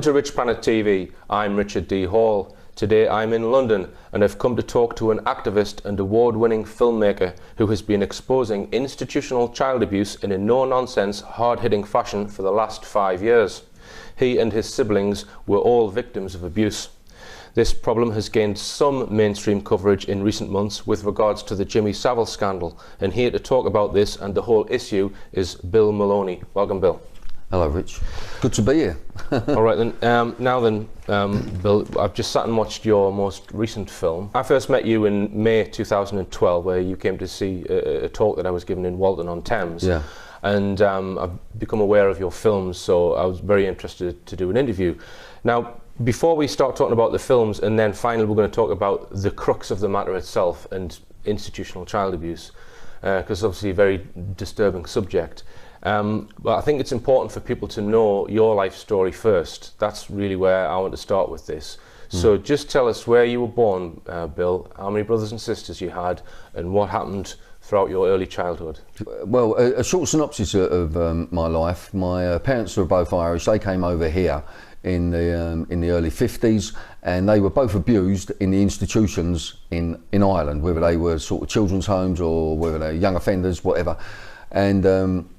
to Rich Planet TV. I'm Richard D. Hall. Today I'm in London and have come to talk to an activist and award-winning filmmaker who has been exposing institutional child abuse in a no-nonsense, hard-hitting fashion for the last 5 years. He and his siblings were all victims of abuse. This problem has gained some mainstream coverage in recent months with regards to the Jimmy Savile scandal, and here to talk about this and the whole issue is Bill Maloney. Welcome, Bill. Hello, Rich. Good to be here. All right, then. Bill, I've just sat and watched your most recent film. I first met you in May 2012, where you came to see a talk that I was given in Walton-on-Thames. Yeah. And I've become aware of your films, so I was very interested to do an interview. Now, before we start talking about the films, and then finally we're going to talk about the crux of the matter itself and institutional child abuse, because obviously a very disturbing subject. But I think it's important for people to know your life story first. That's really where I want to start with this. So just tell us where you were born, Bill, how many brothers and sisters you had, and what happened throughout your early childhood. Well, a short synopsis of my life. My parents were both Irish. They came over here in the early 50s, and they were both abused in the institutions in Ireland, whether they were sort of children's homes or whether they were young offenders, whatever. And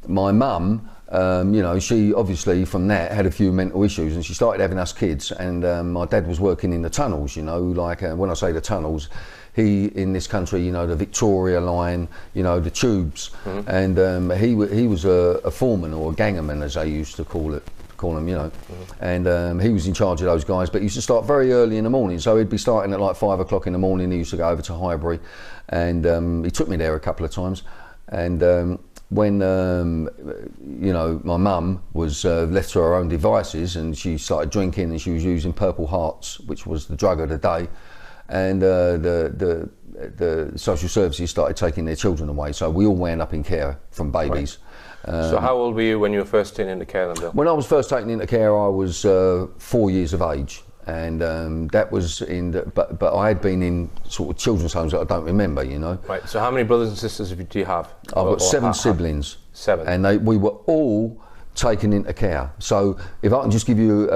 my mum, you know, she obviously from that had a few mental issues, and she started having us kids. And my dad was working in the tunnels, you know, like when I say the tunnels, in this country, you know, the Victoria line, you know, the tubes. And he was a foreman or a gangerman, as they used to call them, you know. And he was in charge of those guys, but he used to start very early in the morning. So he'd be starting at like 5 o'clock in the morning. He used to go over to Highbury, and he took me there a couple of times. And when you know, my mum was left to her own devices, and she started drinking, and she was using Purple Hearts, which was the drug of the day, and the social services started taking their children away, so we all wound up in care from babies. Right. So how old were you when you were first taken into care then, Bill? When I was first taken into care, I was 4 years of age. And that was but I had been in sort of children's homes that I don't remember, you know. Right. So how many brothers and sisters do you have? I've got 7 siblings. 7. And we were all taken into care. So if I can just give you,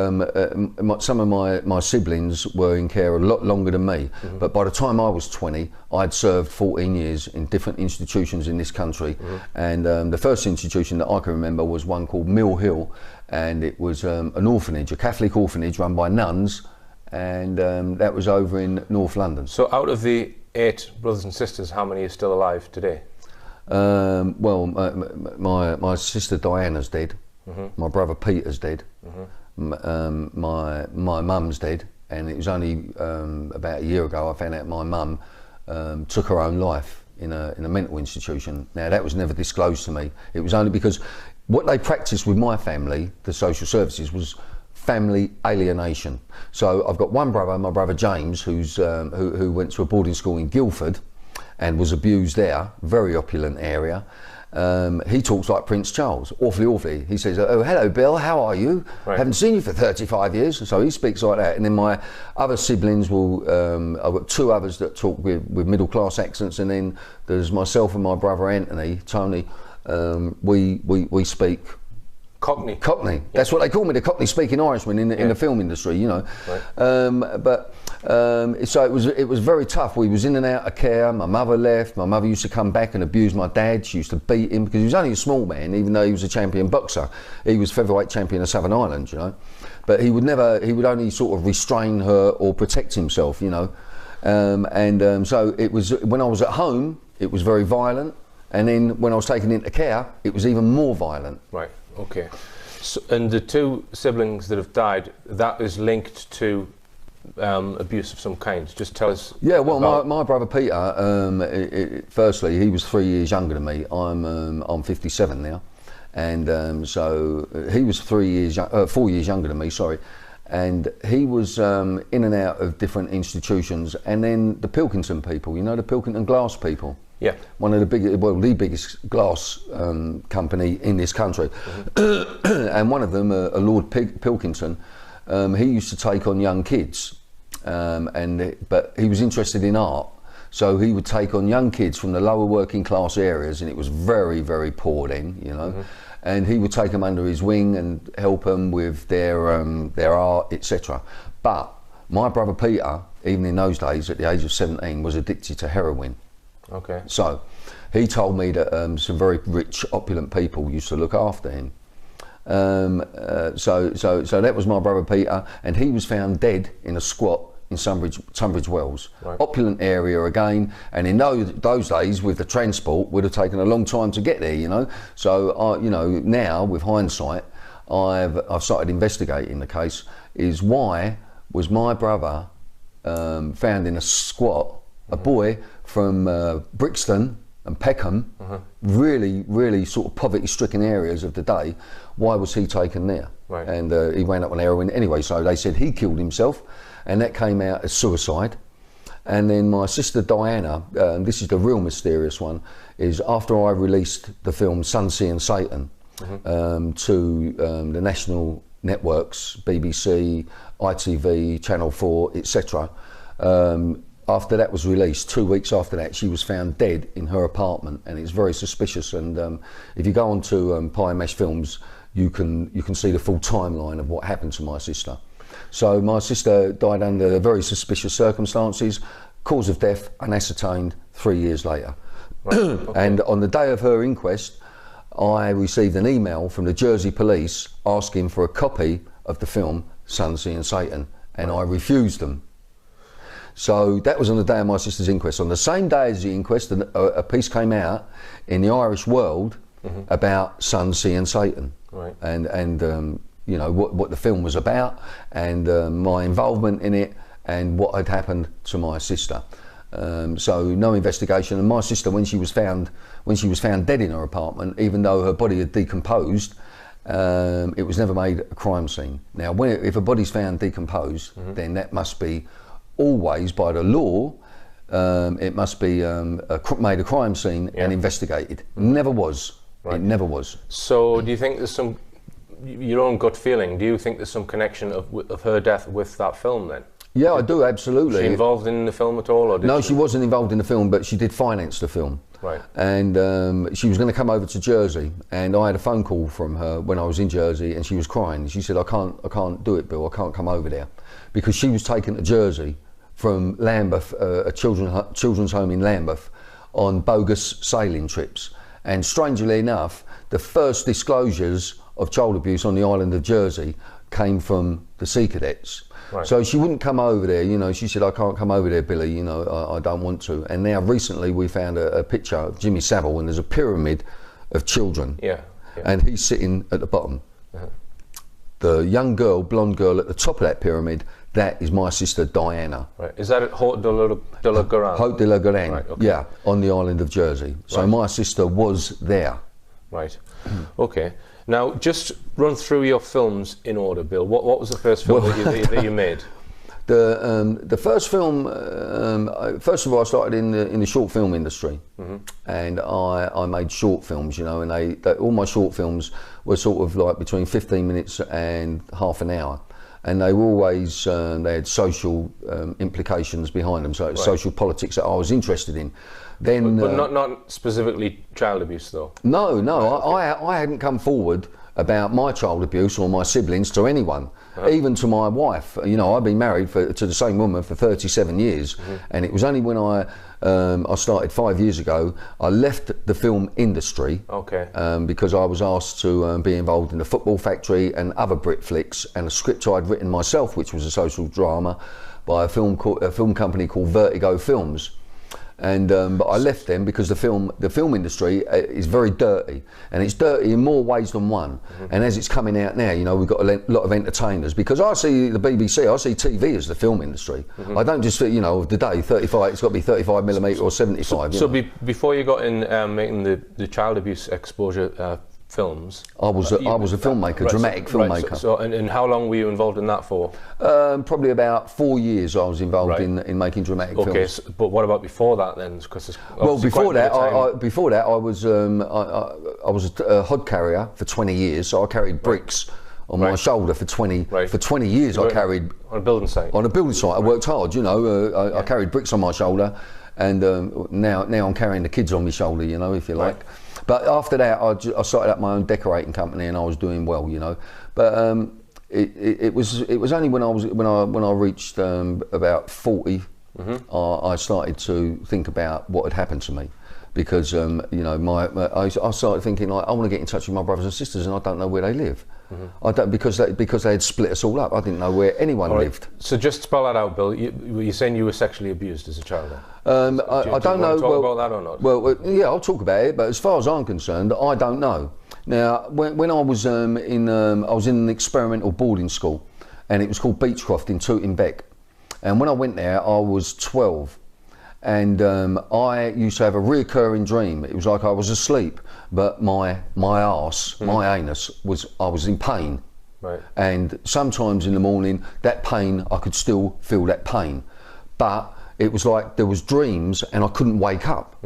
some of my siblings were in care a lot longer than me. But by the time I was 20, I'd served 14 years in different institutions in this country. And the first institution that I can remember was one called Mill Hill. And it was an orphanage, a Catholic orphanage run by nuns, and that was over in North London. So out of the 8 brothers and sisters, how many are still alive today? Well, my sister Diana's dead, my brother Peter's dead, my mum's dead, and it was only about a year ago I found out my mum took her own life in a mental institution. Now that was never disclosed to me. It was only because what they practiced with my family, the social services, was family alienation. So I've got one brother, my brother James, who went to a boarding school in Guildford and was abused there, very opulent area. He talks like Prince Charles, awfully. He says, "Oh, hello, Bill, how are you? Right. Haven't seen you for 35 years." So he speaks like that. And then my other siblings will, I've got 2 others that talk with middle-class accents, and then there's myself and my brother Anthony, Tony. We speak Cockney. Cockney. That's what they call me, the Cockney speaking Irishman in the film industry, you know. Right. So it was very tough. We was in and out of care. My mother left. My mother used to come back and abuse my dad. She used to beat him because he was only a small man, even though he was a champion boxer. He was featherweight champion of Southern Ireland, you know. But he would only sort of restrain her or protect himself, you know. So it was, when I was at home, it was very violent. And then when I was taken into care, it was even more violent. Right, okay. So, and the 2 siblings that have died, that is linked to abuse of some kind. Just tell us. Yeah, well, my brother Peter, firstly, he was 3 years younger than me. I'm 57 now. And so he was 4 years younger than me, sorry. And he was in and out of different institutions. And then the Pilkington people, you know, the Pilkington glass people. Yeah. One of the the biggest glass company in this country. And one of them, Lord Pilkington, he used to take on young kids, but he was interested in art. So he would take on young kids from the lower working class areas, and it was very, very poor then, you know. And he would take them under his wing and help them with their art, etc. But my brother Peter, even in those days, at the age of 17, was addicted to heroin. Okay. So he told me that some very rich, opulent people used to look after him. So that was my brother Peter, and he was found dead in a squat in Tunbridge Wells. Right. Opulent area again, and in those days with the transport would have taken a long time to get there, you know. So you know, now with hindsight, I've started investigating the case. Is why was my brother found in a squat, a boy from Brixton and Peckham, really sort of poverty-stricken areas of the day. Why was he taken there? Right. And he ran up on heroin anyway, so they said he killed himself, and that came out as suicide. And then my sister Diana, this is the real mysterious one, is after I released the film Sun, Sea and Satan to the national networks, BBC, ITV, Channel 4, etc. After that was released, 2 weeks after that, she was found dead in her apartment, and it's very suspicious. And if you go on to Pie Mesh Films, you can see the full timeline of what happened to my sister. So my sister died under very suspicious circumstances. Cause of death unascertained 3 years later. Right. Okay. And on the day of her inquest, I received an email from the Jersey police asking for a copy of the film Sun, Sea and Satan, and I refused them. So that was on the day of my sister's inquest. On the same day as the inquest, a piece came out in the Irish World about Sun, Sea and Satan, right. and you know what the film was about, and my involvement in it, and what had happened to my sister. So no investigation. And my sister, when she was found dead in her apartment, even though her body had decomposed, it was never made a crime scene. Now, if a body's found decomposed, then that must be always, by the law, it must be made a crime scene and investigated. Never was. Right. It never was. So do you think there's some, your own gut feeling, do you think there's some connection of her death with that film then? Yeah, I do, absolutely. Was she involved in the film at all? Or no, she wasn't involved in the film, but she did finance the film. Right. And she was going to come over to Jersey, and I had a phone call from her when I was in Jersey, and she was crying. She said, I can't do it, Bill, I can't come over there. Because she was taken to Jersey from Lambeth, a children's home in Lambeth, on bogus sailing trips. And strangely enough, the first disclosures of child abuse on the island of Jersey came from the Sea Cadets. Right. So she wouldn't come over there, you know. She said, I can't come over there, Billy, you know, I don't want to. And now recently we found a picture of Jimmy Savile, and there's a pyramid of children. Yeah. And he's sitting at the bottom. The young girl, blonde girl at the top of that pyramid, that is my sister Diana. Right. Is that at Haute de la Garenne? Haute de la Garenne, right, okay. Yeah, on the island of Jersey. So my sister was there. Right. Okay. Now, just run through your films in order, Bill. What was the first film that you made? The first film, first of all, I started in the short film industry, and I made short films, you know, and all my short films were sort of like between 15 minutes and half an hour, and they were always they had social implications behind them, so social politics that I was interested in. Then, but not specifically child abuse, though. No, I hadn't come forward about my child abuse or my siblings to anyone, even to my wife. You know, I've been married to the same woman for 37 years, and it was only when I started 5 years ago, I left the film industry, because I was asked to be involved in the Football Factory and other Brit flicks, and a script I'd written myself, which was a social drama, by a film company called Vertigo Films. And but I left them because the film industry is very dirty, and it's dirty in more ways than one. And as it's coming out now, you know, we've got a lot of entertainers, because I see the BBC, I see TV as the film industry. I don't just, you know, of the day 35. It's got to be 35mm or 75. So before you got in making the child abuse exposure films, I was a filmmaker, dramatic filmmaker. So and how long were you involved in that for? Probably about 4 years I was involved in making dramatic films. Okay, so, but what about before that then? Well, before that, I was a hod carrier for 20 years, so I carried bricks on my shoulder for 20 years. I carried on a building site. On a building site, I worked hard, you know. I carried bricks on my shoulder. and now I'm carrying the kids on my shoulder, you know, if you like. But after that, I started up my own decorating company, and I was doing well, you know. But it was only when I reached about 40, I started to think about what had happened to me, because you know, I started thinking, like, I want to get in touch with my brothers and sisters, and I don't know where they live. I don't, because they had split us all up. I didn't know where anyone lived. So just spell that out, Bill. You're saying you were sexually abused as a child? Then? I don't know. Talk about that or not? Well, yeah, I'll talk about it. But as far as I'm concerned, I don't know. Now, when I was I was in an experimental boarding school, and it was called Beechcroft in Tooting Bec. And when I went there, I was 12. And I used to have a reoccurring dream. It was like I was asleep, but my arse, my anus, I was in pain. Right. And sometimes in the morning, that pain, I could still feel that pain. But it was like there was dreams and I couldn't wake up.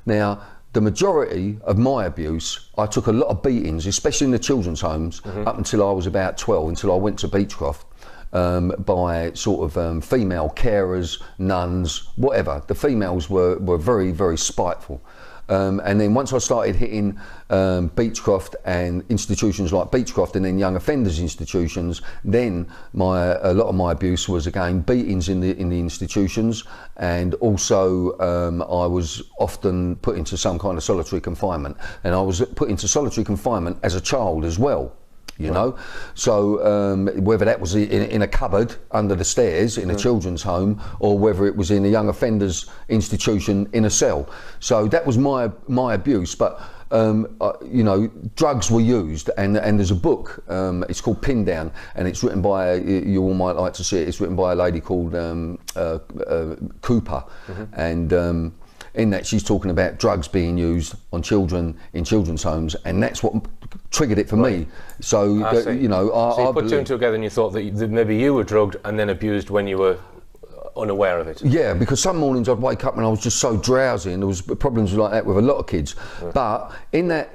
Now, the majority of my abuse, I took a lot of beatings, especially in the children's homes, up until I was about 12, until I went to Beechcroft. By sort of female carers, nuns, whatever. The females were very, very spiteful. And then once I started hitting Beechcroft and institutions like Beechcroft, and then young offenders institutions, then a lot of my abuse was again beatings in the institutions, and also I was often put into some kind of solitary confinement, and I was put into solitary confinement as a child as well. You know, so whether that was in a cupboard under the stairs in a children's home, or whether it was in a young offenders institution in a cell. So that was my abuse. But you know, drugs were used, and there's a book. It's called Pin Down, and it's written by you all might like to see it. It's written by a lady called Cooper, and. In that, she's talking about drugs being used on children in children's homes, and that's what triggered it for me. So, you know, so you put two and two together, and you thought that maybe you were drugged and then abused when you were unaware of it. Yeah, because some mornings I'd wake up and I was just so drowsy, and there was problems like that with a lot of kids. But in the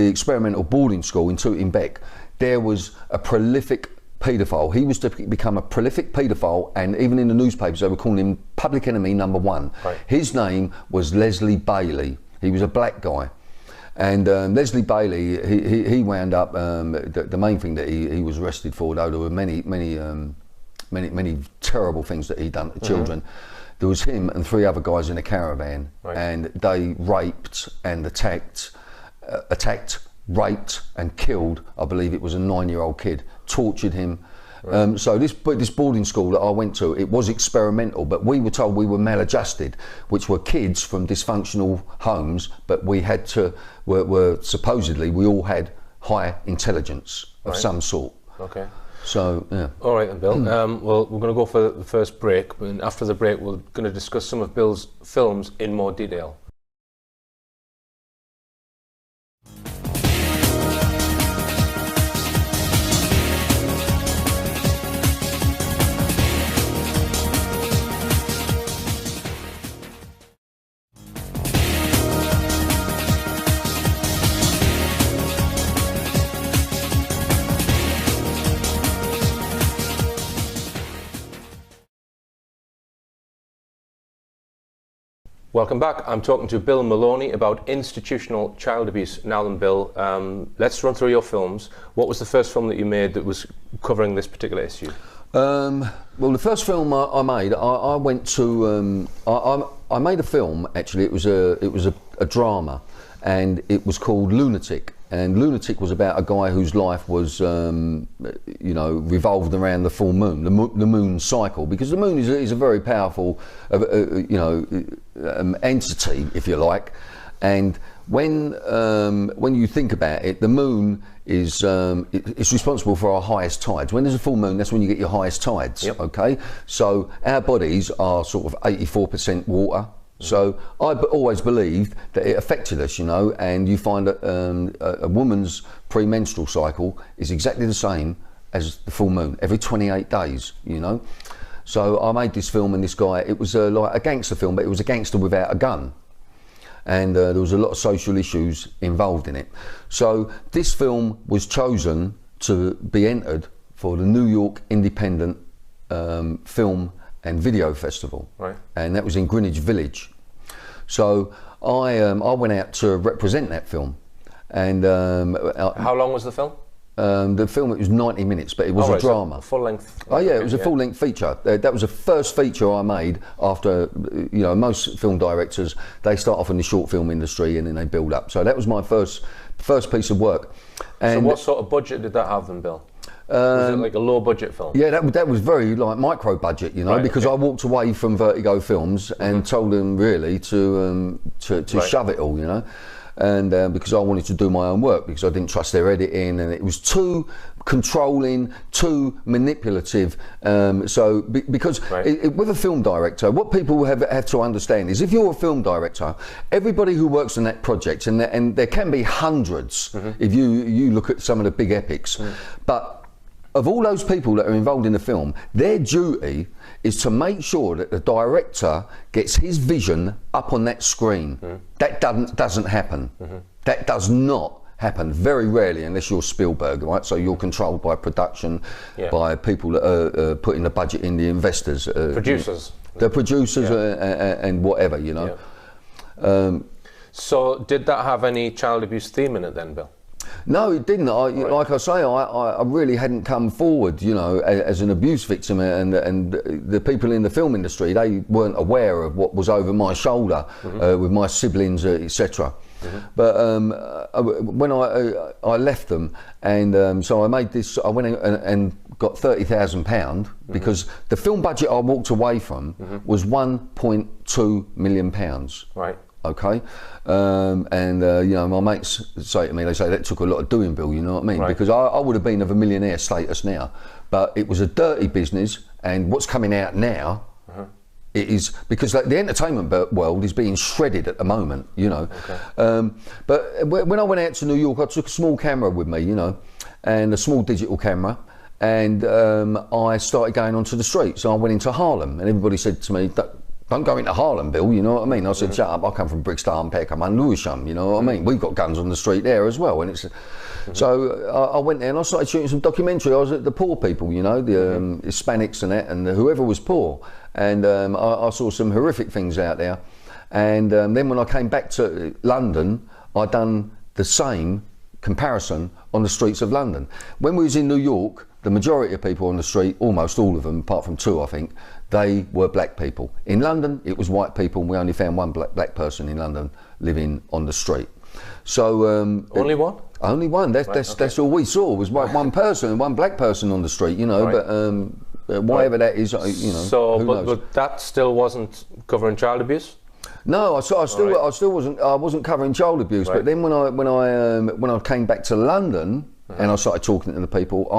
experimental boarding school in Tooting Bec, there was a prolific paedophile. He was to become a prolific paedophile, and even in the newspapers they were calling him public enemy number one. His name was Leslie Bailey. He was a black guy, and Leslie Bailey, he wound up the main thing that he was arrested for, though there were many terrible things that he'd done to children. There was him and 3 other guys in a caravan, and they raped and attacked, raped and killed, I believe it was a 9-year-old kid, tortured him. So this boarding school that I went to, it was experimental, but we were told we were maladjusted, which were kids from dysfunctional homes, but we had to, were supposedly, we all had high intelligence of some sort. Okay. So, yeah. All right then, Bill. Well, we're going to go for the first break, and after the break we're going to discuss some of Bill's films in more detail. Welcome back. I'm talking to Bill Maloney about institutional child abuse. Now then, Bill, let's run through your films. What was the first film that you made that was covering this particular issue? Well, the first film I made, I went to, I made a film, actually. It was a drama, and it was called Lunatic. And Lunatic was about a guy whose life was, you know, revolved around the full moon, the moon cycle, because the moon is a very powerful, you know, entity, if you like. And when you think about it, the moon is it's responsible for our highest tides. When there's a full moon, that's when you get your highest tides. Okay, so our bodies are sort of 84% water. So I always believed that it affected us, you know, and you find that a woman's premenstrual cycle is exactly the same as the full moon, every 28 days, you know. So I made this film, and this guy, it was like a gangster film, but it was a gangster without a gun. And there was a lot of social issues involved in it. So this film was chosen to be entered for the New York Independent Film and Video Festival, Right. and that was in Greenwich Village. So I went out to represent that film, and How long was the film? the film, it was 90 minutes, but it was Oh, a right, so drama. full length. Oh yeah, it was a full-length feature. That was the first feature I made after, most film directors, they start off in the short film industry and then they build up. So that was my first piece of work. So And what sort of budget did that have then, Bill? Was it like a low budget film? yeah, that was very like micro budget, Right, because okay. I walked away from Vertigo Films and told them really to Right. shove it all, and because I wanted to do my own work, because I didn't trust their editing and it was too controlling, too manipulative. Because Right. with a film director, what people have to understand is if you're a film director, everybody who works on that project, and there can be hundreds if you look at some of the big epics, but of all those people that are involved in the film, their duty is to make sure that the director gets his vision up on that screen. That doesn't happen. That does not happen, very rarely, unless you're Spielberg, right? So you're controlled by production, Yeah. by people that are putting the budget in, the investors. Producers. The producers and whatever, So did that have any child abuse theme in it then, Bill? No, it didn't. Like I say, I really hadn't come forward, as an abuse victim, and the people in the film industry, they weren't aware of what was over my shoulder with my siblings, etc. But when I left them, and so I made this, I went and got £30,000 because the film budget I walked away from was £1.2 million. Right. Okay, my mates say to me, they say that took a lot of doing, Bill. You know what I mean? Right. Because I would have been of a millionaire status now, but it was a dirty business, and what's coming out now, it is because the entertainment world is being shredded at the moment. Okay. But when I went out to New York, I took a small camera with me, and a small digital camera. And I started going onto the streets. So I went into Harlem, and everybody said to me, "Don't go into Harlem, Bill," you know what I mean? I said, "Shut up, I come from Brixton, Peckham and Lewisham," you know what I mean? We've got guns on the street there as well. And it's so I went there and I started shooting some documentary. I was at the poor people, the Hispanics and that, and whoever was poor. And I saw some horrific things out there. And then when I came back to London, I done the same comparison on the streets of London. When we was in New York, the majority of people on the street, almost all of them, apart from two, I think, they were black people. In London, it was white people, and we only found one black person in London living on the street. So only one? Only one. That's all we saw was one person, one black person on the street. Right. But whatever that is, So, who knows? but that still wasn't covering child abuse. No, I wasn't covering child abuse. Right. But then when I came back to London and I started talking to the people,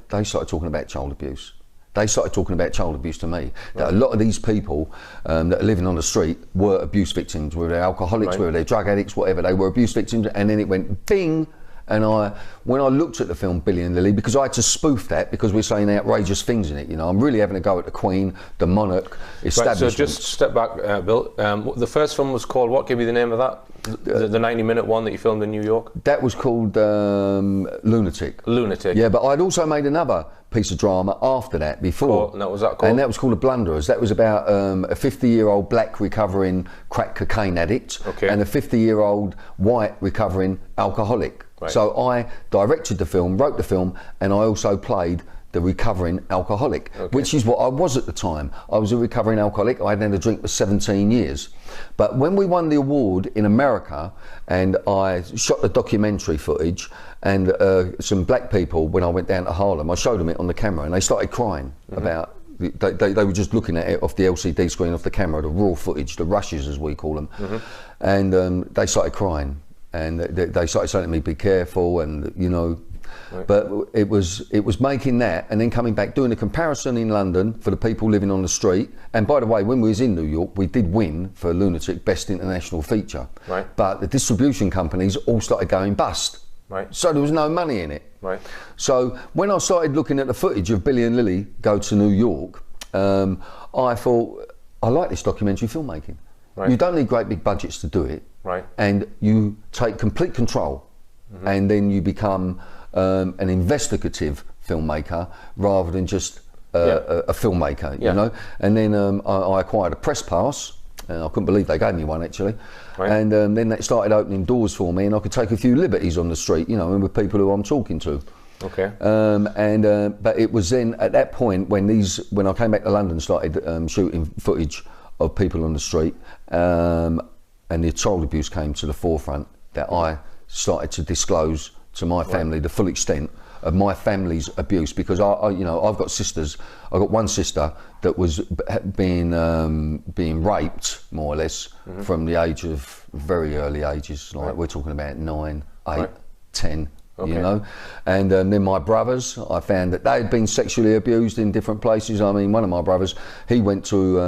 they started talking about child abuse. They started talking about child abuse to me. That a lot of these people that are living on the street were abuse victims, whether they're alcoholics, whether they're drug addicts, whatever. They were abuse victims, and then it went bing. And when I looked at the film Billy and Lily, because I had to spoof that because we're saying outrageous things in it, I'm really having a go at the Queen, the monarch, establishment. Right, so just step back, Bill. The first film was called what? Give me the name of that. The 90-minute one that you filmed in New York. That was called Lunatic. Lunatic. Yeah, but I'd also made another piece of drama after that before. And what was that called? And that was called The Blunderers. That was about a 50-year-old black recovering crack cocaine addict and a 50-year-old white recovering alcoholic. Right. So I directed the film, wrote the film, and I also played the recovering alcoholic, which is what I was at the time. I was a recovering alcoholic. I hadn't had a drink for 17 years. But when we won the award in America, and I shot the documentary footage, and some black people, when I went down to Harlem, I showed them it on the camera, and they started crying about. They were just looking at it off the LCD screen, off the camera, the raw footage, the rushes as we call them, and they started crying. And they started saying to me, "Be careful," and Right. But it was making that, and then coming back, doing a comparison in London for the people living on the street. And by the way, when we was in New York, we did win for Lunatic Best International Feature. Right. But the distribution companies all started going bust. Right. So there was no money in it. Right. So when I started looking at the footage of Billy and Lily go to New York, I thought, I like this documentary filmmaking. Right. You don't need great big budgets to do it. Right. And you take complete control, and then you become an investigative filmmaker rather than just a filmmaker, you know. And then I acquired a press pass. I couldn't believe they gave me one, actually. Right. And then that started opening doors for me, and I could take a few liberties on the street, you know, and with people who I'm talking to. Okay. But it was then at that point when I came back to London, started shooting footage of people on the street, and the child abuse came to the forefront, that I started to disclose to my family the full extent of my family's abuse, because you know, I've got sisters. I've got one sister that was being raped, more or less, from the age of very early ages, like we're talking about 9, 8, 10. You know, and then my brothers, I found that they had been sexually abused in different places. I mean, one of my brothers, he went to,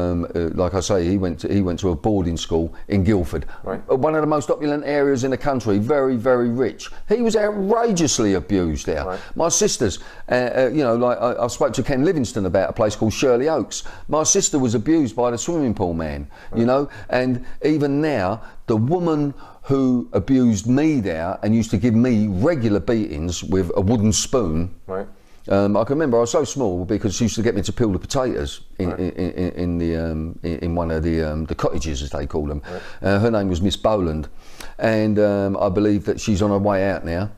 like I say, he went to a boarding school in Guildford, one of the most opulent areas in the country, very, very rich. He was outrageously abused there. My sisters, you know, like I spoke to Ken Livingstone about a place called Shirley Oaks. My sister was abused by the swimming pool man, you know, and even now, the woman who abused me there and used to give me regular beatings with a wooden spoon. I can remember I was so small because she used to get me to peel the potatoes in one of the cottages, as they call them. Her name was Miss Boland, and I believe that she's on her way out now.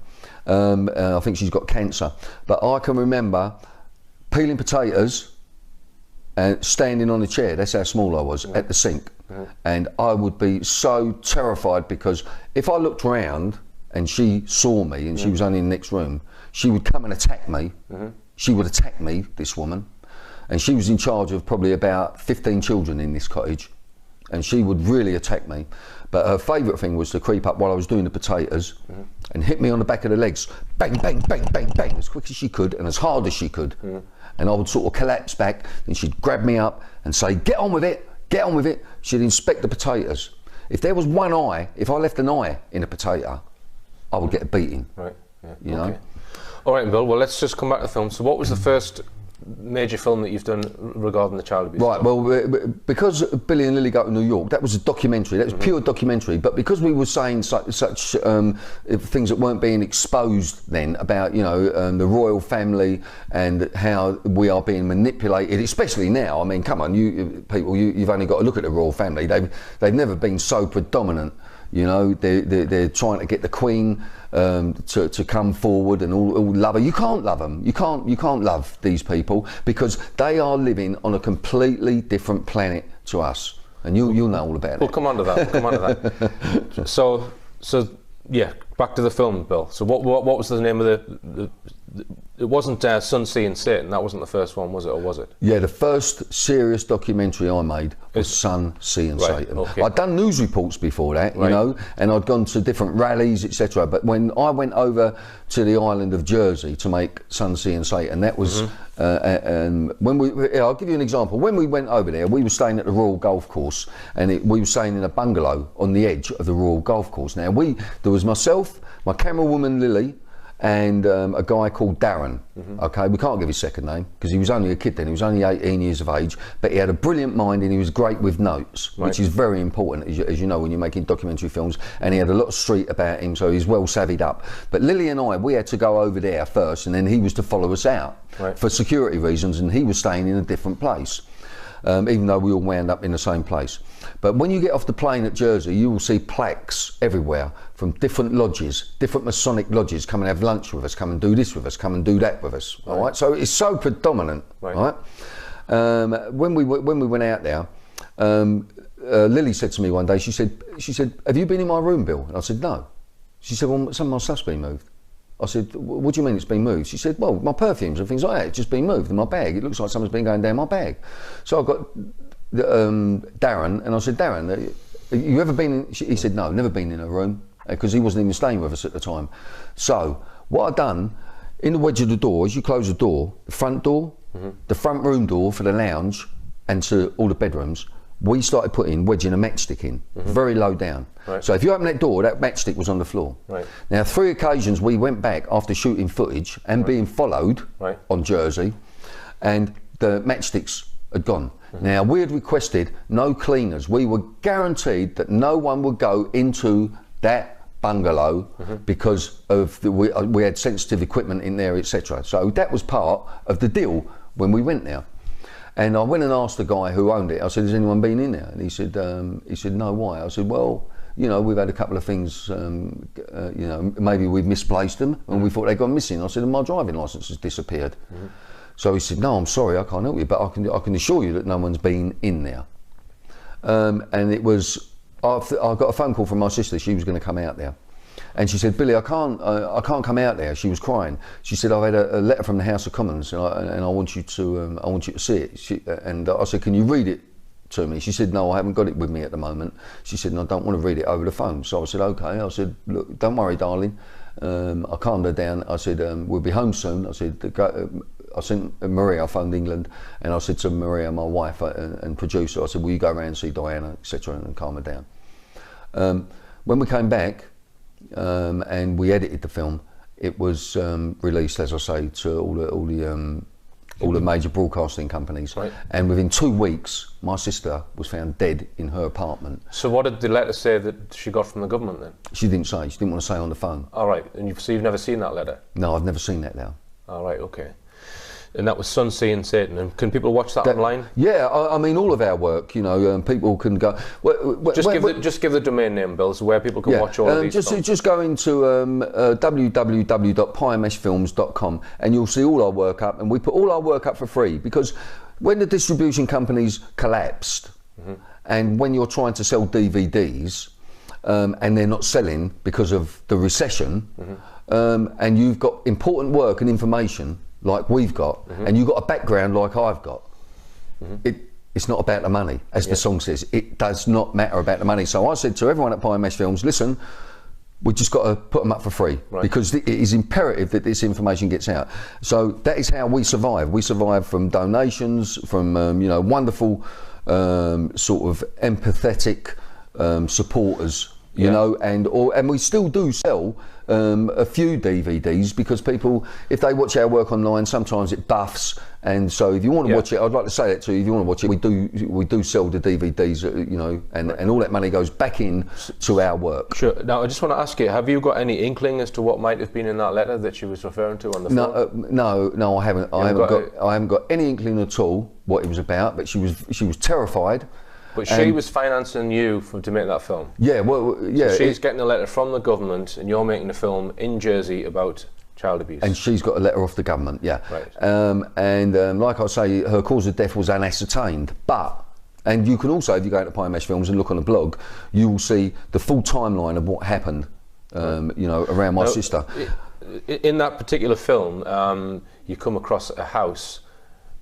I think she's got cancer. But I can remember peeling potatoes and standing on a chair, that's how small I was, at the sink. And I would be so terrified, because if I looked round and she saw me and she was only in the next room, she would come and attack me. She would attack me, this woman. And she was in charge of probably about 15 children in this cottage. And she would really attack me. But her favourite thing was to creep up while I was doing the potatoes and hit me on the back of the legs. Bang, bang, bang, bang, bang, as quick as she could and as hard as she could. And I would sort of collapse back, and she'd grab me up and say, get on with it. Get on with it. She'd inspect the potatoes. If there was one eye, if I left an eye in a potato, I would get a beating. You know? All right, Bill, well, let's just come back to the film. So what was the first major film that you've done regarding the child abuse? Right, well, because Billy and Lily Go to New York, that was a documentary, that was pure documentary, but because we were saying such things that weren't being exposed then about, you know, the royal family and how we are being manipulated, especially now. I mean, come on, you've only got to look at the royal family. They've never been so predominant. You know, they're trying to get the Queen to come forward and all love her. You can't love them. You can't love these people, because they are living on a completely different planet to us. And you'll know all about it. We'll come on to that. So yeah, back to the film, Bill. So what was the name of the it wasn't Sun, Sea and Satan. That wasn't the first one, was it, or was it? Yeah, the first serious documentary I made was Sun, Sea and Satan. I'd done news reports before that, you know, and I'd gone to different rallies, etc. But when I went over to the island of Jersey to make Sun, Sea and Satan, that was, and when I'll give you an example. When we went over there, we were staying at the Royal Golf Course, and we were staying in a bungalow on the edge of the Royal Golf Course. Now, there was myself, my camera woman Lily, and a guy called Darren. Okay, we can't give his second name because he was only a kid then. He was only 18 years of age, but he had a brilliant mind and he was great with notes, which is very important, as you know, when you're making documentary films. And he had a lot of street about him, so he's well savvied up. But Lily and I, we had to go over there first, and then he was to follow us out for security reasons, and he was staying in a different place. Even though we all wound up in the same place. But when you get off the plane at Jersey, you will see plaques everywhere from different lodges, different Masonic lodges. Come and have lunch with us, come and do this with us, come and do that with us. All right, so it's so predominant. Right. When we went out there, Lily said to me one day, she said, "Have you been in my room, Bill?" And I said, "No." She said, "Well, some of my stuff's been moved." I said, "What do you mean it's been moved?" She said, "Well, my perfumes and things like that, it's just been moved in my bag. It looks like someone's been going down my bag." So I got Darren, and I said, "Darren, you ever been in?" He said, "No, never been in a room," because he wasn't even staying with us at the time. So what I'd done, in the wedge of the door, as you close the door, the front door, the front room door for the lounge and to all the bedrooms, we started wedging a matchstick in, very low down. So if you open that door, that matchstick was on the floor. Now, 3 occasions we went back after shooting footage and being followed on Jersey, and the matchsticks had gone. Now, we had requested no cleaners. We were guaranteed that no one would go into that bungalow because of we had sensitive equipment in there, etc. So that was part of the deal when we went there. And I went and asked the guy who owned it. I said, "Has anyone been in there?" And he said, "No, why?" I said, "Well, you know, we've had a couple of things. You know, maybe we've misplaced them, and we thought they'd gone missing." I said, "And my driving licence has disappeared." So he said, "No, I'm sorry, I can't help you, but I can assure you that no one's been in there." And it was, I got a phone call from my sister. She was going to come out there. And she said, "Billy, I can't come out there." She was crying. She said, "I've had a letter from the House of Commons, and I want you to see it." And I said, "Can you read it to me?" She said, "No, I haven't got it with me at the moment." She said, "And I don't want to read it over the phone." So I said, "Okay." I said, "Look, don't worry, darling." I calmed her down. I said, "We'll be home soon." I said, I sent Maria, I phoned England, and I said to Maria, my wife and producer, I said, "Will you go around and see Diana, etc., and calm her down?" When we came back, and we edited the film, it was released, as I say, to all the major broadcasting companies. Right. And within 2 weeks, my sister was found dead in her apartment. So what did the letter say that she got from the government then? She didn't say. She didn't want to say on the phone. All right, and so you've never seen that letter? No, I've never seen that now. All right, okay. And that was Sun Seeing Satan. And can people watch that online? Yeah, I mean, all of our work, you know, people can go. Just give the domain name, Bill, so where people can watch all of these films. Just go into www.pimsfilms.com and you'll see all our work up, and we put all our work up for free, because when the distribution companies collapsed, and when you're trying to sell DVDs and they're not selling because of the recession, and you've got important work and information like we've got, and you've got a background like I've got, it's not about the money, as the song says. It does not matter about the money. So I said to everyone at PMS Films, listen, we just got to put them up for free, because it is imperative that this information gets out. So that is how we survive. We survive from donations, from you know, wonderful sort of empathetic supporters, you know, and we still do sell a few DVDs, because people, if they watch our work online, sometimes it buffs, and so if you want to watch it, I'd like to say that to you, if you want to watch it, we do sell the DVDs, you know, and all that money goes back in to our work. Sure. Now I just want to ask you, have you got any inkling as to what might have been in that letter that she was referring to on the phone? No, I haven't. I haven't got any inkling at all what it was about, but she was terrified. But she was financing you to make that film? Yeah, well, yeah. So she's getting a letter from the government, and you're making a film in Jersey about child abuse. And she's got a letter off the government, yeah. Right. And like I say, her cause of death was unascertained. And you can also, if you go to PMS Films and look on the blog, you will see the full timeline of what happened, you know, around my sister. In that particular film, you come across a house,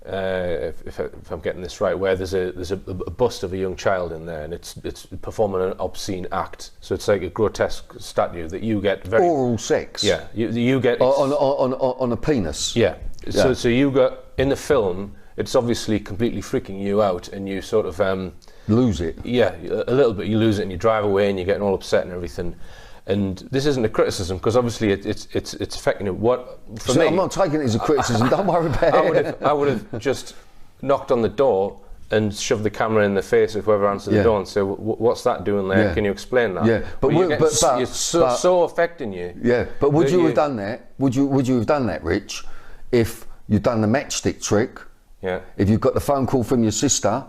if I'm getting this right, where there's a bust of a young child in there, and it's performing an obscene act. So it's like a grotesque statue that you get very oral sex. Yeah, you get on a penis. Yeah. So you got in the film. It's obviously completely freaking you out, and you sort of lose it. Yeah, a little bit. You lose it, and you drive away, and you're getting all upset and everything. And this isn't a criticism, because obviously it's affecting it. Me, I'm not taking it as a criticism. Don't worry about it. I would have just knocked on the door and shoved the camera in the face of whoever answered the door and say, "What's that doing there? Can you explain that?" Yeah, but it's so affecting you. Yeah, but would you have done that? Would you have done that, Rich, if you'd done the matchstick trick? Yeah. If you've got the phone call from your sister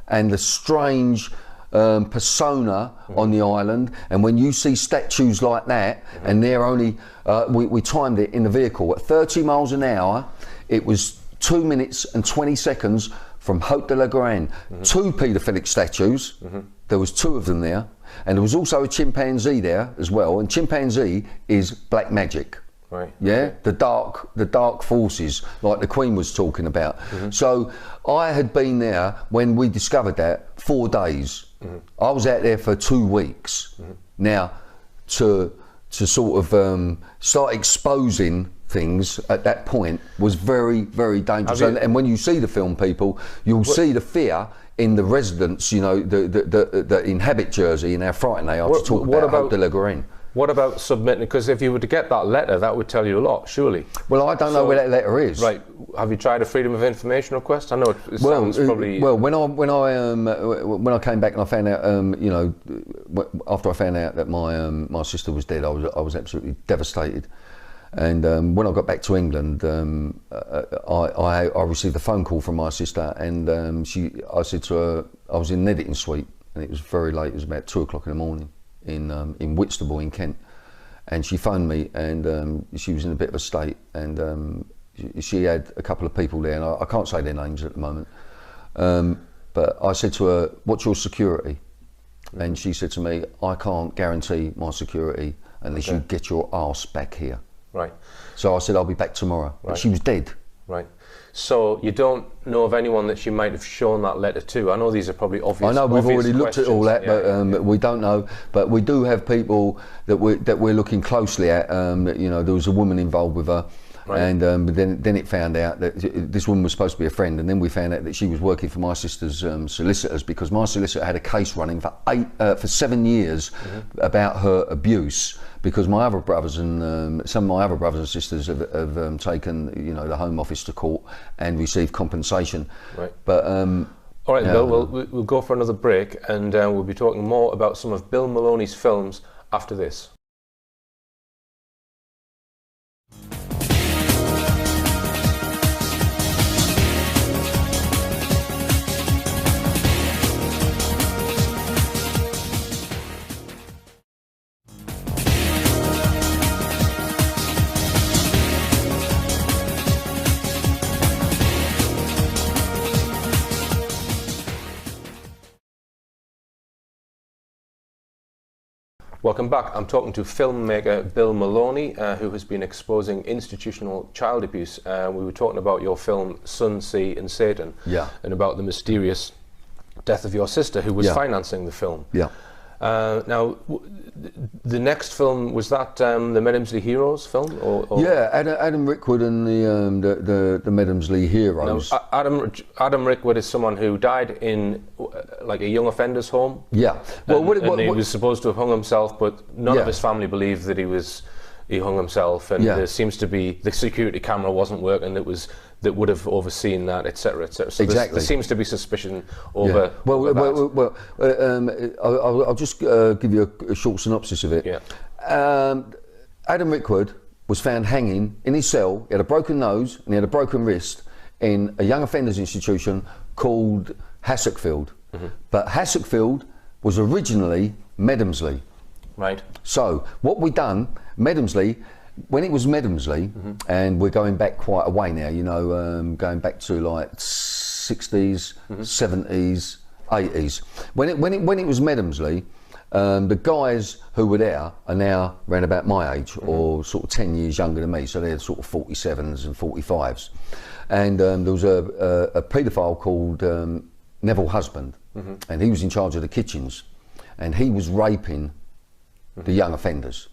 and the strange persona on the island, and when you see statues like that, and they're only we timed it in the vehicle at 30 miles an hour. It was 2 minutes and 20 seconds from Haute de la Garenne. 2 paedophilic statues. There was 2 of them there, and there was also a chimpanzee there as well, and chimpanzee is black magic. Right. Yeah, the dark forces, like the Queen was talking about. So I had been there when we discovered that 4 days. I was out there for 2 weeks. Now, to sort of start exposing things at that point was very, very dangerous. And when you see the film, people, you'll see the fear in the residents, you know, that inhabit Jersey, and how frightened they are to talk about Haute de la Garenne. What about submitting? Because if you were to get that letter, that would tell you a lot, surely. Well, I don't know where that letter is. Right. Have you tried a Freedom of Information request? I know it sounds probably. Well, when I came back and I found out, you know, after I found out that my sister was dead, I was absolutely devastated. And when I got back to England, I received a phone call from my sister, and I said to her, I was in an editing suite, and it was very late. It was about 2 o'clock in the morning in Whitstable in Kent, and she phoned me, and she was in a bit of a state, and she had a couple of people there, and I can't say their names at the moment, but I said to her, "What's your security?" And she said to me, "I can't guarantee my security unless you get your arse back here." Right. So I said, "I'll be back tomorrow." Right. But she was dead. Right. So you don't know of anyone that she might have shown that letter to? I know these are probably obvious. I know we've already looked at all that, yeah, but we don't know. But we do have people that we're looking closely at. You know, there was a woman involved with her. Right. And then it found out that this woman was supposed to be a friend, and then we found out that she was working for my sister's solicitors, because my solicitor had a case running for 7 years about her abuse, because my other brothers and some of my other brothers and sisters have taken, you know, the Home Office to court and received compensation. Right. But all right, Bill, we'll go for another break, and we'll be talking more about some of Bill Maloney's films after this. Welcome back. I'm talking to filmmaker Bill Maloney, who has been exposing institutional child abuse. We were talking about your film Sun, Sea and Satan, and about the mysterious death of your sister, who was financing the film. Yeah. Now, the next film, was that the Medimsley Heroes film? Or? Yeah, Adam Rickwood and the Medimsley Heroes. Now, Adam Rickwood is someone who died in like a young offenders home. Yeah. Well, he was supposed to have hung himself, but none of his family believed that he hung himself, and there seems to be the security camera wasn't working that would have overseen that, etc., etc. So there seems to be suspicion over. I'll just give you a short synopsis of it. Yeah. Adam Rickwood was found hanging in his cell. He had a broken nose and he had a broken wrist in a young offenders institution called Hassockfield. But Hassockfield was originally Medimsley. Right. So what we done, Medimsley, when it was Medimsley, and we're going back quite a way now, you know, going back to like 60s, 70s, 80s. When it was Medimsley, the guys who were there are now around about my age, or sort of 10 years younger than me, so they're sort of 47s and 45s. And there was a paedophile called Neville Husband, and he was in charge of the kitchens, and he was raping the young offenders.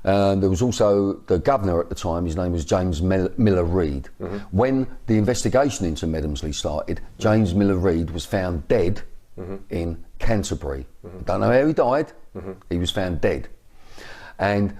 There was also the governor at the time, his name was James Miller Reid. When the investigation into Medimsley started, James Miller Reid was found dead in Canterbury. Don't know how he died, he was found dead. And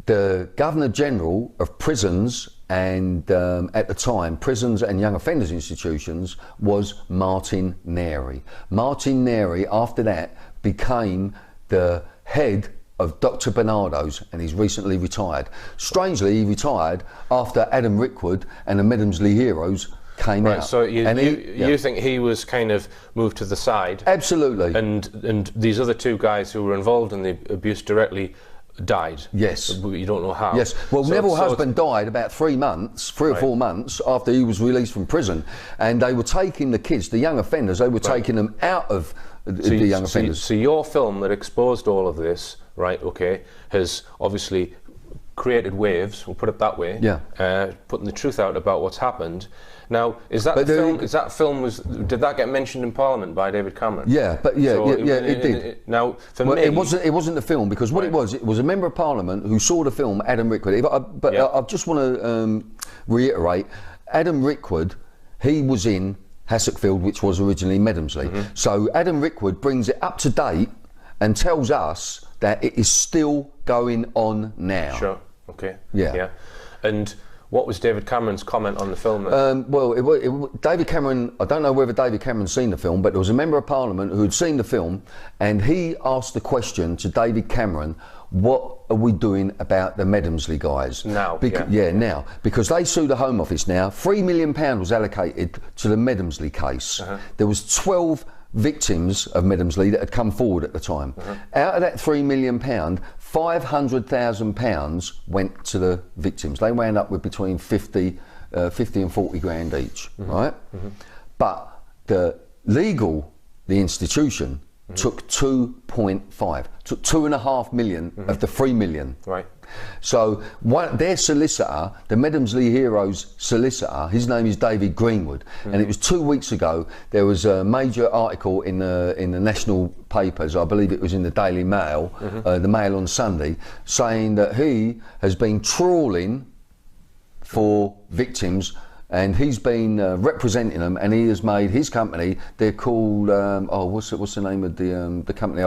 the Governor General of prisons and at the time, prisons and young offenders institutions was Martin Neri. Martin Neri, after that, became the head of Dr. Bernardo's, and he's recently retired. Strangely, he retired after Adam Rickwood and the Medimsley Heroes came out. So you think he was kind of moved to the side? Absolutely. And these other two guys who were involved in the abuse directly died? Yes. You don't know how? Yes. Well, Neville Husband died about 3 or 4 months after he was released from prison, and they were taking the kids, the young offenders, they were taking them out of the young offenders. So your film that exposed all of this, right, okay, has obviously created waves, we'll put it that way, putting the truth out about what's happened. Now, did that get mentioned in Parliament by David Cameron? Yeah, but it did. Now, for me, it wasn't the film, because what it was a member of Parliament who saw the film, Adam Rickwood. I just want to reiterate, Adam Rickwood, he was in Hassockfield, which was originally Medimsley. So Adam Rickwood brings it up to date and tells us that it is still going on now. Sure. Okay. Yeah. And What was David Cameron's comment on the film? Well, David Cameron, I don't know whether David Cameron's seen the film, but there was a member of Parliament who had seen the film, and he asked the question to David Cameron, what are we doing about the Medhemsley guys? Now, now. Because they sued the Home Office now. £3 million was allocated to the Medhemsley case. There was 12 victims of Medhemsley that had come forward at the time. Out of that £3 million, £500,000 went to the victims. They wound up with between 50 and 40 grand each, right? But the institution took 2.5, took 2.5 million of the 3 million. Right. So their solicitor, the Medhemsley Heroes solicitor, his name is David Greenwood, and it was 2 weeks ago. There was a major article in the national papers, I believe it was in the Daily Mail, the Mail on Sunday, saying that he has been trawling for victims, and he's been representing them, and he has made his company. They're called what's the name of the company?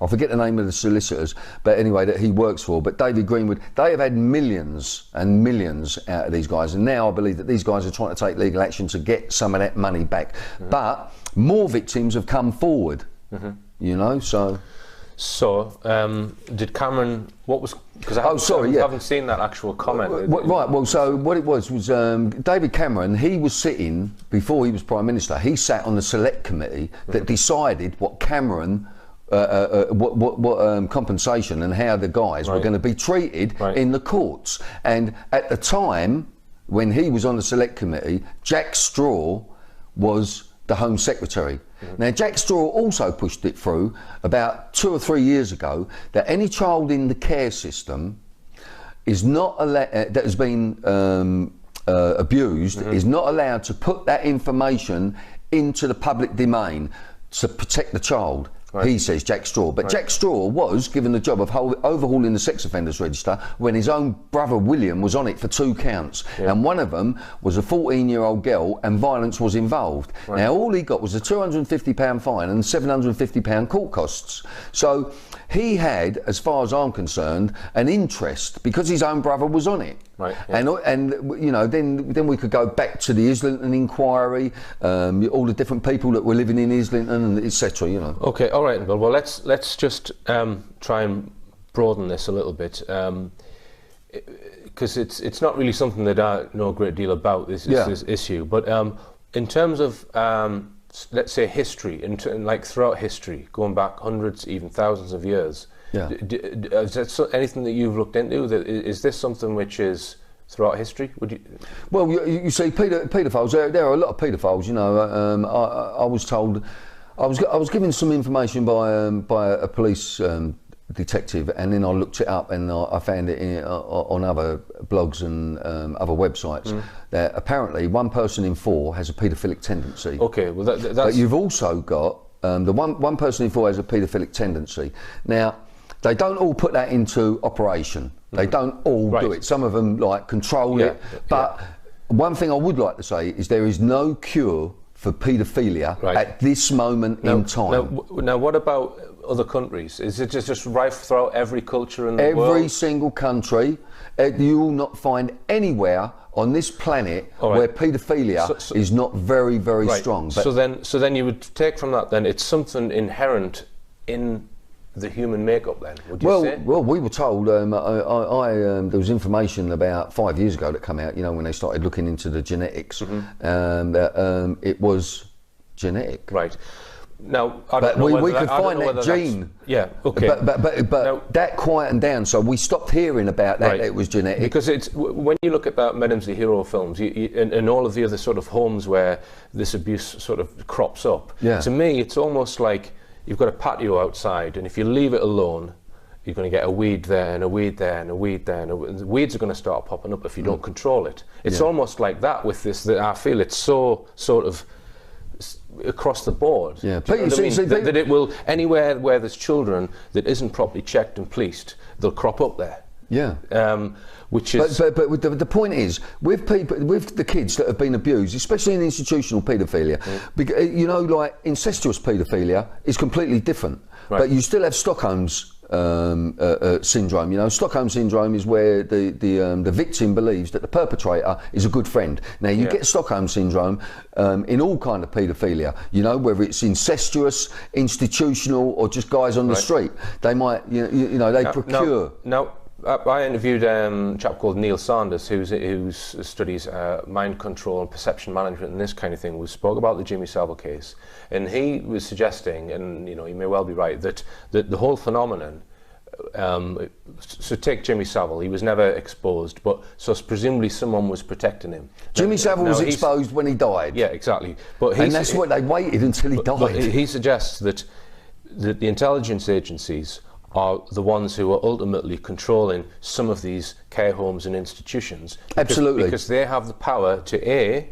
I forget the name of the solicitors, but anyway, that he works for. But David Greenwood, they have had millions and millions out of these guys, and now I believe that these guys are trying to take legal action to get some of that money back. But more victims have come forward, you know, so... So, did Cameron, what was, because I haven't seen that actual comment. Right, well, so what it was David Cameron, he was sitting, before he was Prime Minister, he sat on the select committee that decided what Cameron, what compensation and how the guys were going to be treated in the courts. And at the time, when he was on the select committee, Jack Straw was the Home Secretary. Now, Jack Straw also pushed it through about 2 or 3 years ago that any child in the care system is not that has been abused is not allowed to put that information into the public domain to protect the child. He says, Jack Straw. But Jack Straw was given the job of overhauling the sex offenders register when his own brother William was on it for 2 counts. And one of them was a 14-year-old girl, and violence was involved. Now, all he got was a £250 fine and £750 court costs. So he had, as far as I'm concerned, an interest because his own brother was on it. And you know, then we could go back to the Islington inquiry, all the different people that were living in Islington, etc. You know. Okay, all right. Well, let's just try and broaden this a little bit, because it's not really something that I know a great deal about this issue. But in terms of let's say history, like throughout history, going back hundreds, even thousands of years. Is that anything that you've looked into? Is this something which is throughout history? Would you? Well, you see, paedophiles. There are a lot of paedophiles. You know, I was told, I was given some information by a police detective, and then I looked it up, and I found it on other blogs and other websites that apparently 1 person in 4 has a paedophilic tendency. Okay, well that's. But you've also got the one person in 4 has a paedophilic tendency. Now, they don't all put that into operation. They don't all do it. Some of them like control it. But one thing I would like to say is there is no cure for paedophilia at this moment in time. Now, what about other countries? Is it just rife throughout every culture in the world? Every single country. You will not find anywhere on this planet where paedophilia is not very, very strong. But so then you would take from that, then it's something inherent in the human makeup, then, would you say? Well, we were told, there was information about 5 years ago that came out, you know, when they started looking into the genetics, that it was genetic. Right. Now, I don't know we could find that gene. Yeah, okay. But now, that quietened down, so we stopped hearing about that, that it was genetic. Because it's, when you look at that Medhemsley Hero films, and all of the other sort of homes where this abuse sort of crops up, to me, it's almost like you've got a patio outside, and if you leave it alone, you're going to get a weed there and a weed there and a weed there, and the weeds are going to start popping up if you don't control it. It's almost like that with this, that I feel it's so sort of across the board. Yeah, but you know that it will, anywhere where there's children that isn't properly checked and policed, they'll crop up there. Yeah. Which is. But the point is, with the kids that have been abused, especially in institutional paedophilia, you know, like incestuous paedophilia is completely different. But you still have Stockholm's syndrome. You know, Stockholm syndrome is where the victim believes that the perpetrator is a good friend. Now you get Stockholm syndrome in all kind of paedophilia. You know, whether it's incestuous, institutional, or just guys on the street. They might, you know, they procure. Now, I interviewed a chap called Neil Sanders, who studies mind control and perception management and this kind of thing. We spoke about the Jimmy Savile case, and he was suggesting, and you know, he may well be right, that the whole phenomenon. So take Jimmy Savile. He was never exposed, but so presumably someone was protecting him. Jimmy Savile was exposed when he died. Yeah, exactly. But and that's what they waited until he died. But he suggests that the intelligence agencies are the ones who are ultimately controlling some of these care homes and institutions. Absolutely. Because they have the power to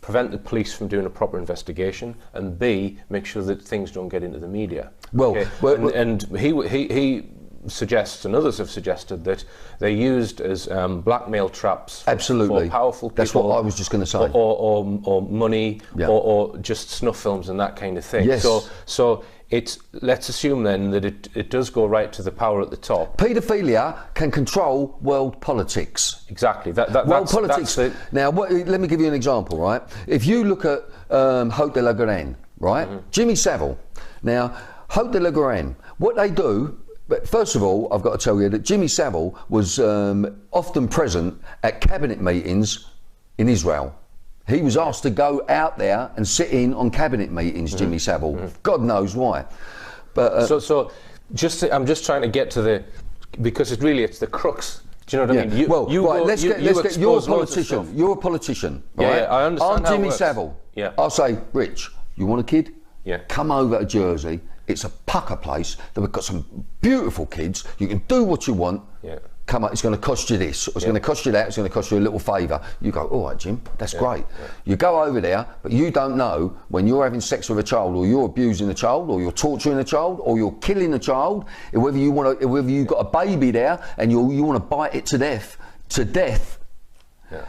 prevent the police from doing a proper investigation, and B, make sure that things don't get into the media. Well, okay? and he suggests, and others have suggested, that they're used as blackmail traps Absolutely. for powerful people. That's what I was just going to say. Or money, or just snuff films and that kind of thing. Yes. So let's assume then that it does go right to the power at the top. Paedophilia can control world politics. Exactly. World politics. Now, let me give you an example, right? If you look at Haute de la Garenne, right? Jimmy Savile. Now, Haute de la Garenne, what they do. But first of all, I've got to tell you that Jimmy Savile was often present at cabinet meetings in Israel. He was asked to go out there and sit in on cabinet meetings, Jimmy Savile. God knows why. But I'm just trying to get to because it's the crux. Do you know what I mean? Let's get you're a politician. You're a politician, right? Yeah, I understand. I'm Jimmy Savile. Yeah. I'll say, Rich, you want a kid? Yeah. Come over to Jersey. It's a pucker place. We've got some beautiful kids. You can do what you want. Yeah. Come on, it's going to cost you this, or it's going to cost you that, it's going to cost you a little favour. You go, all right, Jim, that's great. Yeah. You go over there, but you don't know when you're having sex with a child, or you're abusing a child, or you're torturing a child, or you're killing a child, whether you've got a baby there and you want to bite it to death. Yeah.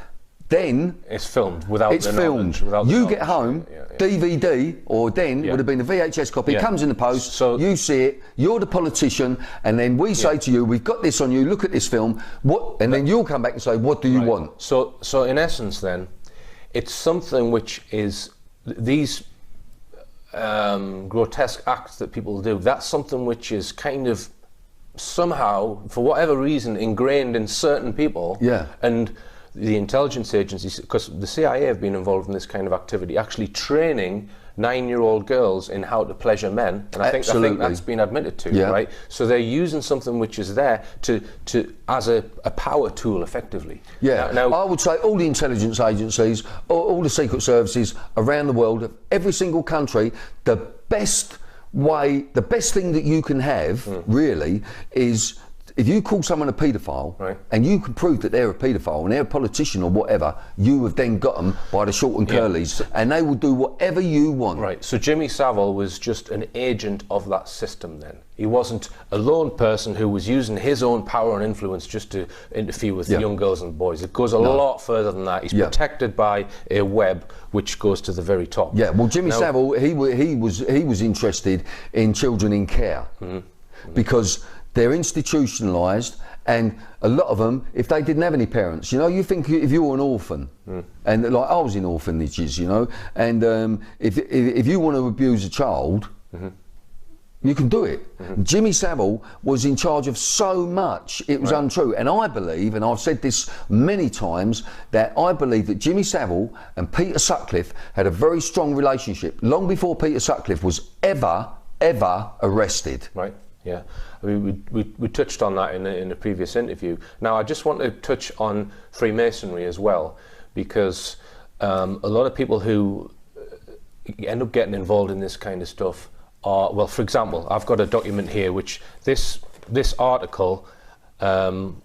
Then it's filmed without it's the filmed. Without you get home, DVD, or then would have been a VHS copy. Comes in the post. So you see it. You're the politician, and then we say to you, "We've got this on you. Look at this film." And then you'll come back and say, "What do you want?" So in essence, then, it's something which is these grotesque acts that people do. That's something which is kind of somehow, for whatever reason, ingrained in certain people. Yeah. And the intelligence agencies, because the CIA have been involved in this kind of activity, actually training 9-year-old girls in how to pleasure men, and I think that's been admitted to, right? So they're using something which is there to as a power tool, effectively. Yeah. Now, I would say all the intelligence agencies, all the secret services around the world, every single country, the best thing that you can have really is, if you call someone a paedophile, and you can prove that they're a paedophile and they're a politician or whatever, you have then got them by the short and curlies, and they will do whatever you want. Right. So Jimmy Savile was just an agent of that system then. He wasn't a lone person who was using his own power and influence just to interfere with young girls and boys. It goes a lot further than that. He's protected by a web which goes to the very top. Yeah. Well, Jimmy Savile, he was interested in children in care because they're institutionalised, and a lot of them, if they didn't have any parents, you know, you think if you're an orphan, and like I was in orphanages, you know, and if you want to abuse a child, you can do it. Jimmy Savile was in charge of so much, it was untrue. And I believe, and I've said this many times, that I believe that Jimmy Savile and Peter Sutcliffe had a very strong relationship, long before Peter Sutcliffe was ever arrested. Right. Yeah, I mean, we touched on that in a previous interview. Now, I just want to touch on Freemasonry as well, because a lot of people who end up getting involved in this kind of stuff are, well, for example, I've got a document here, which this article, well,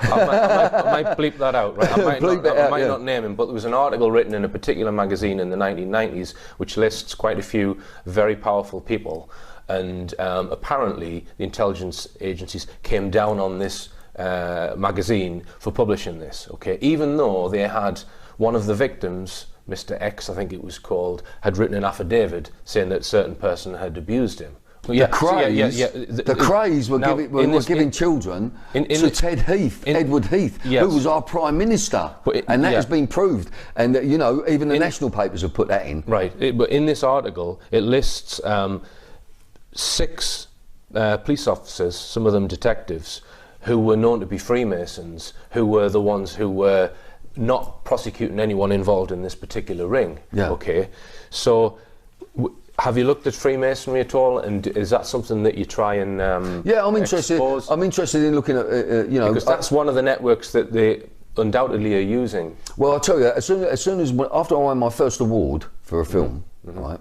I might bleep that out, right? I might not name him, but there was an article written in a particular magazine in the 1990s which lists quite a few very powerful people, and apparently the intelligence agencies came down on this magazine for publishing this, okay? Even though they had one of the victims Mr. X, I think it was called, had written an affidavit saying that a certain person had abused him. Well, yeah, the Krays were giving children to Ted Heath, Edward Heath, who was our Prime Minister, and that has been proved. And you know, even the national papers have put that in. Right, but in this article, it lists 6 police officers, some of them detectives, who were known to be Freemasons, who were the ones who were not prosecuting anyone involved in this particular ring. Yeah. Okay, so. Have you looked at Freemasonry at all, and is that something that you try and yeah, I'm interested. expose? I'm interested in looking at you know, because that's one of the networks that they undoubtedly are using. Well, I'll tell you, after I won my first award for a film, right,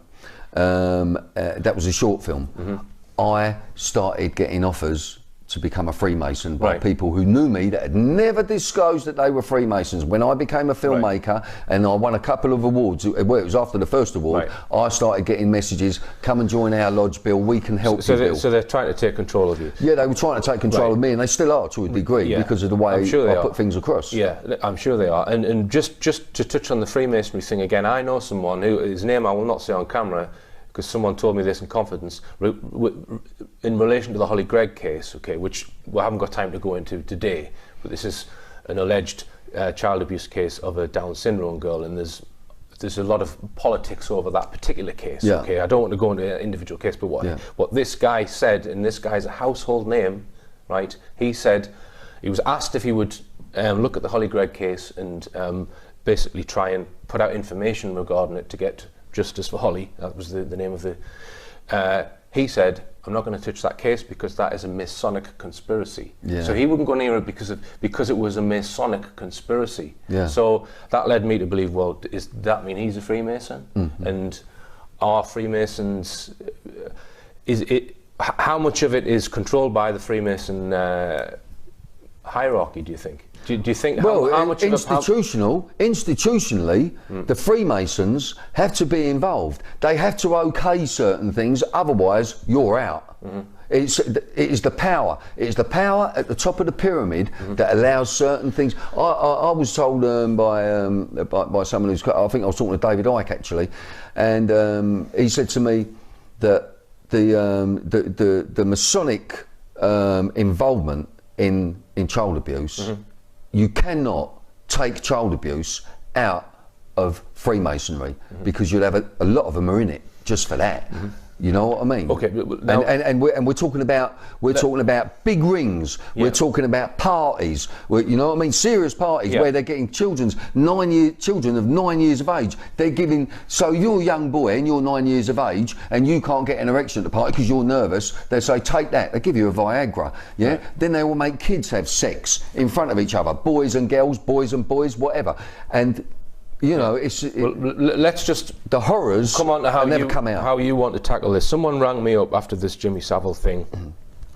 that was a short film. I started getting offers to become a Freemason by people who knew me that had never disclosed that they were Freemasons. When I became a filmmaker and I won a couple of awards, well, it was after the first award, I started getting messages, come and join our lodge, Bill, we can help you, Bill. So they're trying to take control of you? Yeah, they were trying to take control of me, and they still are to a degree because of the way I put things across. Yeah, I'm sure they are. And just to touch on the Freemasonry thing again, I know someone who, his name I will not say on camera, because someone told me this in confidence, in relation to the Holly Gregg case, okay, which we haven't got time to go into today, but this is an alleged child abuse case of a Down syndrome girl, and there's a lot of politics over that particular case. Okay, I don't want to go into an individual case, but what this guy said, and this guy's a household name, right? He said he was asked if he would look at the Holly Gregg case and basically try and put out information regarding it to get justice for Holly. That was the name of the. He said, "I'm not going to touch that case because that is a Masonic conspiracy." So he wouldn't go near it because it was a Masonic conspiracy. So that led me to believe, well, does that mean he's a Freemason? And are Freemasons? How much of it is controlled by the Freemason hierarchy, do you think? Do you think how much institutionally, the Freemasons have to be involved. They have to okay certain things, otherwise you're out. It is the power. It is the power at the top of the pyramid that allows certain things. I was told by someone who's, I think I was talking to David Icke actually, and he said to me that the Masonic involvement in child abuse, you cannot take child abuse out of Freemasonry because you'll have a lot of them are in it just for that. You know what I mean? Okay. Now, and we're talking about big rings. We're talking about parties. You know what I mean? Serious parties where they're getting children of 9 years of age. They're giving. So you're a young boy and you're 9 years of age and you can't get an erection at the party because you're nervous. They say take that. They give you a Viagra. Yeah. Then they will make kids have sex in front of each other, boys and girls, boys and boys, whatever. And you know, let's just the horrors come on to how you want to tackle this. Someone rang me up after this Jimmy Savile thing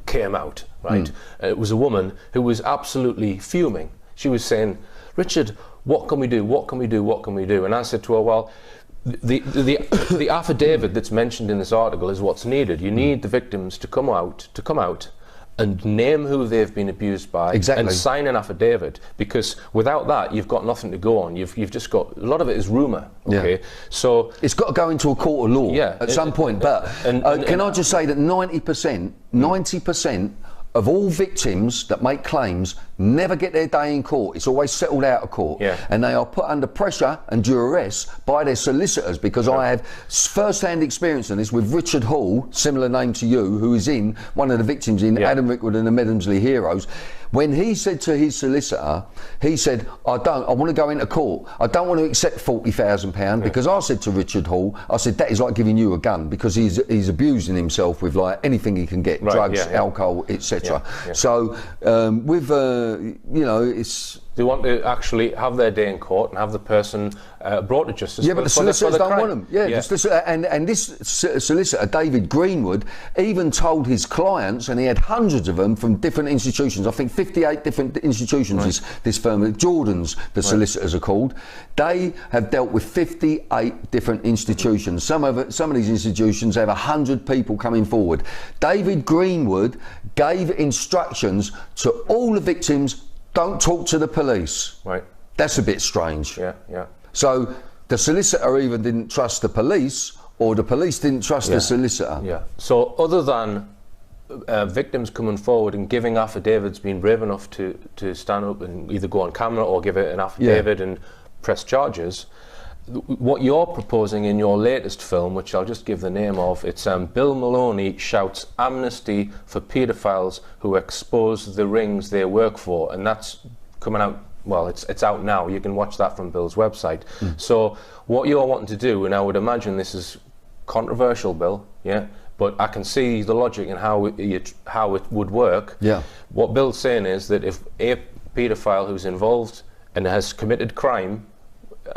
came out, right? It was a woman who was absolutely fuming. She was saying, "Richard, what can we do? What can we do? What can we do?" And I said to her, "Well, the affidavit that's mentioned in this article is what's needed. You need the victims to come out and name who they've been abused by and sign an affidavit, because without that you've got nothing to go on. You've just got, a lot of it is rumour, okay? So it's got to go into a court of law at some point, but can I just say that 90% of all victims that make claims never get their day in court. It's always settled out of court. And they are put under pressure and duress by their solicitors, because I have first-hand experience on this with Richard Hall, similar name to you, who is in one of the victims in Adam Rickwood and the Medhamsley Heroes. When he said to his solicitor, he said, I want to go into court. I don't want to accept £40,000 because I said to Richard Hall, I said, that is like giving you a gun, because he's abusing himself with like anything he can get, drugs, alcohol, etc. So with, you know, it's... They want to actually have their day in court and have the person brought to justice. But the solicitors don't want them. And this solicitor, David Greenwood, even told his clients, and he had hundreds of them from different institutions, I think 58 different institutions, this firm, Jordan's, the solicitors are called. They have dealt with 58 different institutions. Some of these institutions have 100 people coming forward. David Greenwood gave instructions to all the victims, don't talk to the police. That's a bit strange. So the solicitor either didn't trust the police or the police didn't trust the solicitor. Yeah. So other than victims coming forward and giving affidavits, being brave enough to stand up and either go on camera or give it an affidavit and press charges, what you're proposing in your latest film, which I'll just give the name of, it's Bill Maloney shouts amnesty for paedophiles who expose the rings they work for, and that's coming out, well, it's out now. You can watch that from Bill's website. So what you're wanting to do, and I would imagine this is controversial, Bill, yeah, but I can see the logic in how it would work. Yeah. What Bill's saying is that if a paedophile who's involved and has committed crime,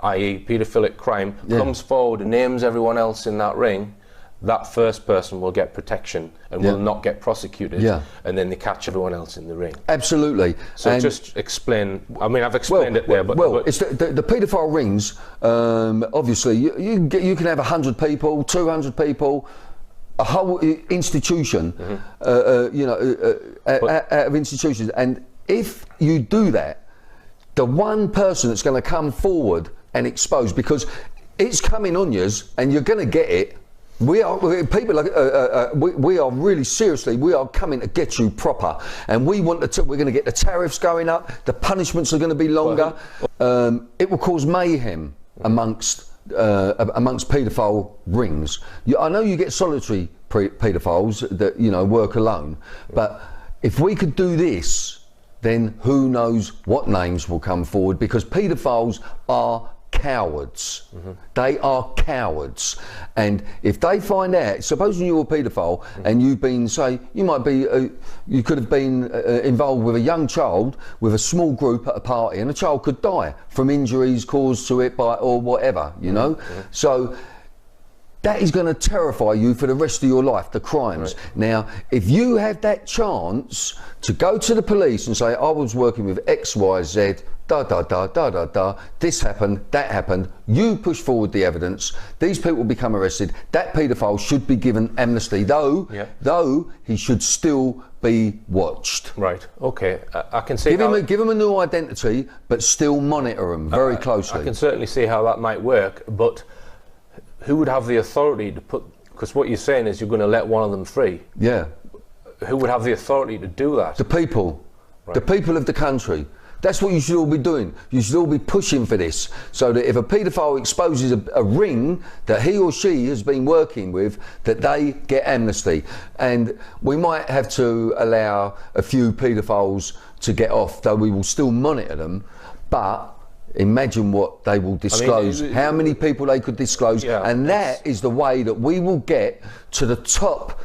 i.e. paedophilic crime, comes forward and names everyone else in that ring, that first person will get protection and will not get prosecuted, and then they catch everyone else in the ring. Absolutely. So and just explain, I mean, I've explained it there, but... it's the paedophile rings, obviously, you can have 100 people, 200 people, a whole institution, out of institutions, and if you do that, the one person that's going to come forward and expose, because it's coming on you and you're going to get it. We are people like we are really seriously. We are coming to get you proper, and we want we're going to get the tariffs going up. The punishments are going to be longer. It will cause mayhem amongst paedophile rings. I know you get solitary paedophiles that work alone, but if we could do this, then who knows what names will come forward, because paedophiles are cowards. They are cowards, and if they find out, supposing you're a paedophile and you've been, say, you could have been involved with a young child with a small group at a party, and a child could die from injuries caused to it by or whatever, so that is going to terrify you for the rest of your life, the crimes. Right. Now, if you have that chance to go to the police and say, I was working with X, Y, Z, this happened, that happened, you push forward the evidence, these people become arrested, that paedophile should be given amnesty, though he should still be watched. Right, okay. I can see give him a new identity, but still monitor him very closely. I can certainly see how that might work, but who would have the authority to put, because what you're saying is you're going to let one of them free. Yeah. Who would have the authority to do that? The people. Right. The people of the country. That's what you should all be doing. You should all be pushing for this, so that if a paedophile exposes a ring that he or she has been working with, that they get amnesty. And we might have to allow a few paedophiles to get off, though we will still monitor them, but imagine what they will disclose, how many people they could disclose, and that is the way that we will get to the top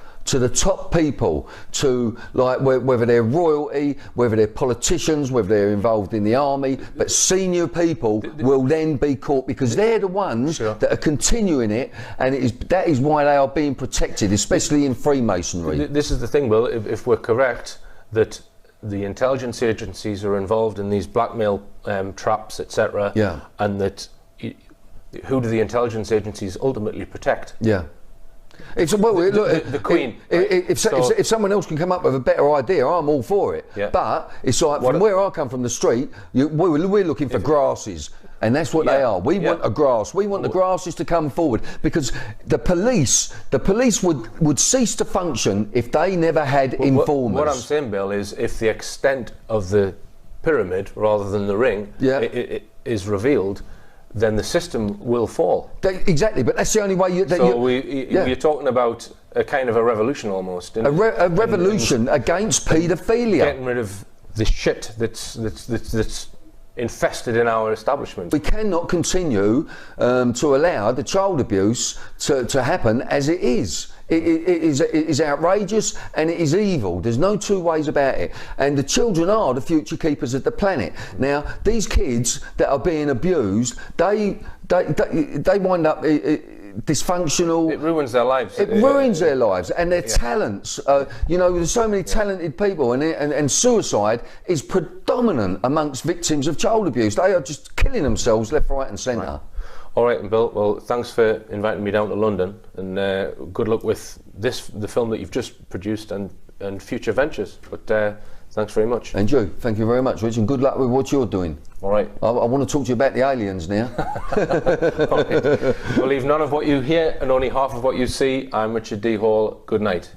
people, to like whether they're royalty, whether they're politicians, whether they're involved in the army, but senior people will then be caught, because they're the ones that are continuing it, and that is why they are being protected, especially in Freemasonry. This is the thing, Will, if we're correct that the intelligence agencies are involved in these blackmail traps, etc. And that who do the intelligence agencies ultimately protect? It's the Queen. If someone else can come up with a better idea, I'm all for it. But it's like, from where I come from, the street, we're looking for grasses, and that's what they are. We want a grass. We want the grasses to come forward, because the police would cease to function if they never had informers. What I'm saying, Bill, is if the extent of the pyramid rather than the ring it is revealed, then the system will fall. Exactly, but that's the only way you're talking about a kind of a revolution almost. A revolution against paedophilia. Getting rid of the shit that's infested in our establishment. We cannot continue to allow the child abuse to happen as it is. It is outrageous, and it is evil. There's no two ways about it. And the children are the future keepers of the planet. Now, these kids that are being abused, they wind up dysfunctional. It ruins their lives. It ruins their lives and their talents. There's so many talented people, and suicide is predominant amongst victims of child abuse. They are just killing themselves left, right, and centre. Right. All right, Bill, well, thanks for inviting me down to London, and good luck with the film that you've just produced and future ventures. But Thanks very much. And you, thank you very much, Rich, and good luck with what you're doing. All right. I want to talk to you about the aliens now. All right. Believe none of what you hear and only half of what you see. I'm Richard D. Hall. Good night.